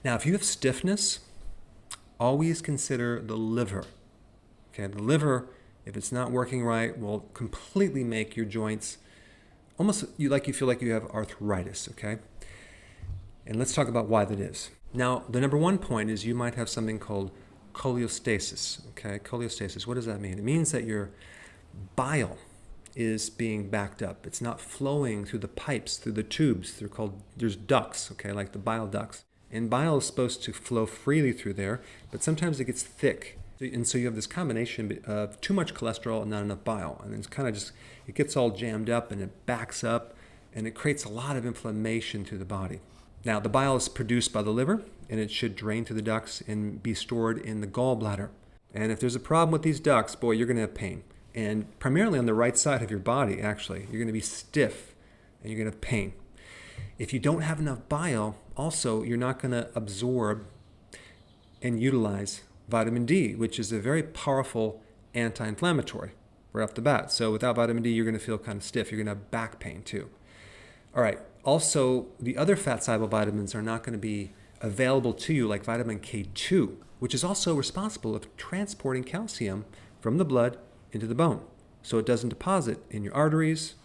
Now, if you have stiffness, always consider the liver. Okay, the liver, if it's not working right, will completely make your joints almost you feel like you have arthritis, okay? And let's talk about why that is. Now, the number one point is you might have something called cholestasis, okay? Cholestasis, what does that mean? It means that your bile is being backed up. It's not flowing through the pipes, through the tubes. There's ducts, okay, like the bile ducts. And bile is supposed to flow freely through there, but sometimes it gets thick. And so you have this combination of too much cholesterol and not enough bile. And it's kind of just, it gets all jammed up and it backs up and it creates a lot of inflammation through the body. Now, the bile is produced by the liver and it should drain through the ducts and be stored in the gallbladder. And if there's a problem with these ducts, boy, you're going to have pain. And primarily on the right side of your body, actually, you're going to be stiff and you're going to have pain. If you don't have enough bile, also, you're not going to absorb and utilize vitamin D, which is a very powerful anti-inflammatory right off the bat. So without vitamin D, you're going to feel kind of stiff. You're going to have back pain too. All right. Also, the other fat-soluble vitamins are not going to be available to you, like vitamin K2, which is also responsible for transporting calcium from the blood into the bone, so it doesn't deposit in your arteries,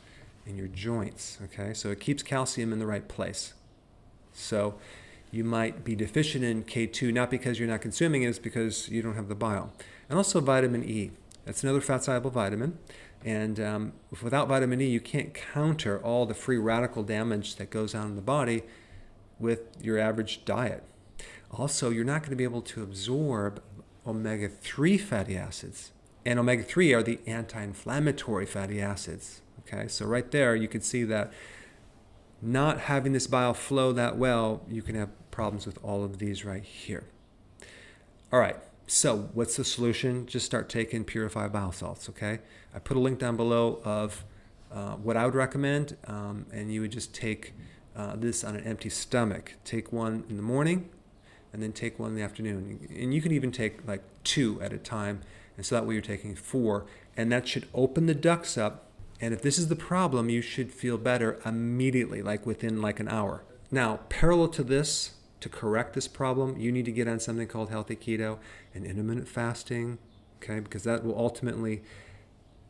in your joints, okay? So it keeps calcium in the right place. So you might be deficient in K2, not because you're not consuming it, it's because you don't have the bile. And also vitamin E. That's another fat-soluble vitamin. And without vitamin E, you can't counter all the free radical damage that goes on in the body with your average diet. Also, you're not going to be able to absorb omega-3 fatty acids. And omega-3 are the anti-inflammatory fatty acids. Okay, so right there, you can see that not having this bile flow that well, you can have problems with all of these right here. All right, so what's the solution? Just start taking purified bile salts, okay? I put a link down below of what I would recommend, and you would just take this on an empty stomach. Take one in the morning, and then take one in the afternoon. And you can even take like 2 at a time, and so that way you're taking 4, and that should open the ducts up. And if this is the problem, you should feel better immediately, like within like an hour. Now, parallel to this, to correct this problem, you need to get on something called healthy keto and intermittent fasting, okay? Because that will ultimately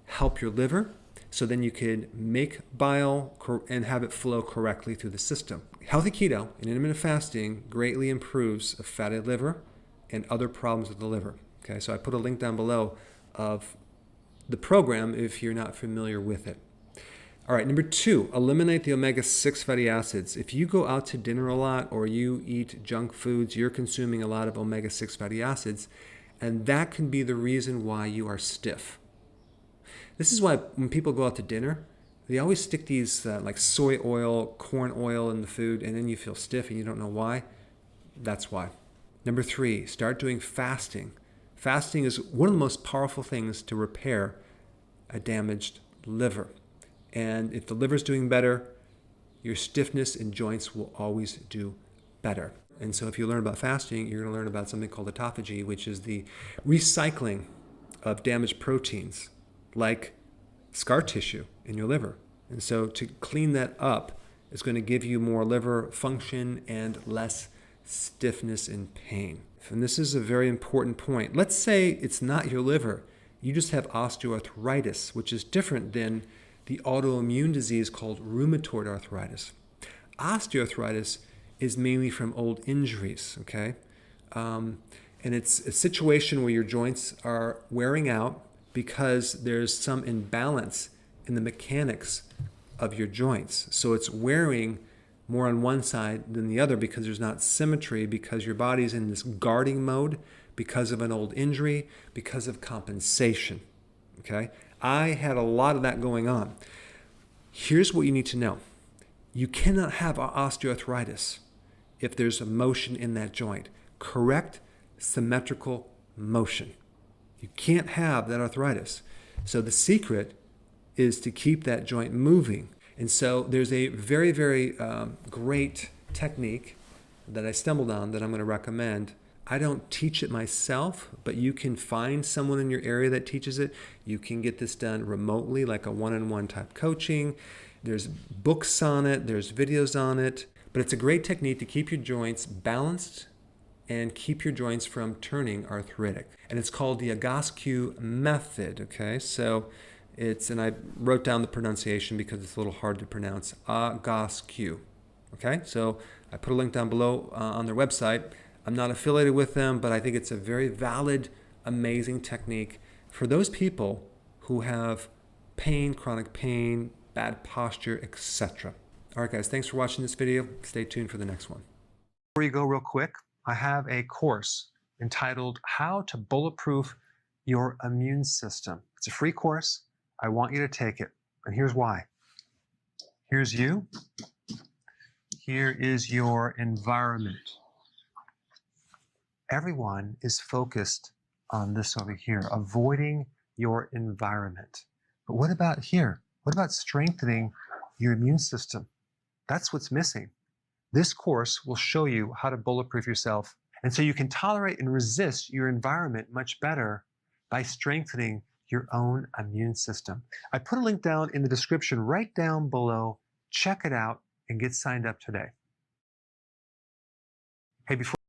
help your liver, so then you can make bile and have it flow correctly through the system. Healthy keto and intermittent fasting greatly improves a fatty liver and other problems with the liver, okay? So I put a link down below of the program if you're not familiar with it. All right, number 2, eliminate the omega-6 fatty acids. If you go out to dinner a lot or you eat junk foods, you're consuming a lot of omega-6 fatty acids, and that can be the reason why you are stiff. This is why when people go out to dinner, they always stick these like soy oil, corn oil in the food, and then you feel stiff and you don't know why. That's why. Number 3, start doing fasting. Fasting is one of the most powerful things to repair a damaged liver. And if the liver's doing better, your stiffness in joints will always do better. And so if you learn about fasting, you're going to learn about something called autophagy, which is the recycling of damaged proteins, like scar tissue in your liver. And so to clean that up is going to give you more liver function and less stiffness and pain. And this is a very important point. Let's say it's not your liver. You just have osteoarthritis, which is different than the autoimmune disease called rheumatoid arthritis. Osteoarthritis is mainly from old injuries, okay? And it's a situation where your joints are wearing out because there's some imbalance in the mechanics of your joints. So it's wearing more on one side than the other because there's not symmetry, because your body's in this guarding mode because of an old injury, because of compensation, okay? I had a lot of that going on. Here's what you need to know. You cannot have osteoarthritis if there's a motion in that joint. Correct symmetrical motion. You can't have that arthritis. So the secret is to keep that joint moving. And so there's a very, very great technique that I stumbled on that I'm going to recommend. I don't teach it myself, but you can find someone in your area that teaches it. You can get this done remotely, like a one-on-one type coaching. There's books on it, there's videos on it, but it's a great technique to keep your joints balanced and keep your joints from turning arthritic. And it's called the Egoscue method, okay? So and I wrote down the pronunciation because it's a little hard to pronounce, Egoscue, okay? So I put a link down below on their website. I'm not affiliated with them, but I think it's a very valid, amazing technique for those people who have pain, chronic pain, bad posture, etc. All right, guys, thanks for watching this video. Stay tuned for the next one. Before you go real quick, I have a course entitled How to Bulletproof Your Immune System. It's a free course. I want you to take it, and here's why. Here's you. Here is your environment. Everyone is focused on this over here, avoiding your environment. But what about here? What about strengthening your immune system? That's what's missing. This course will show you how to bulletproof yourself, and so you can tolerate and resist your environment much better by strengthening your own immune system. I put a link down in the description right down below. Check it out and get signed up today. Hey, before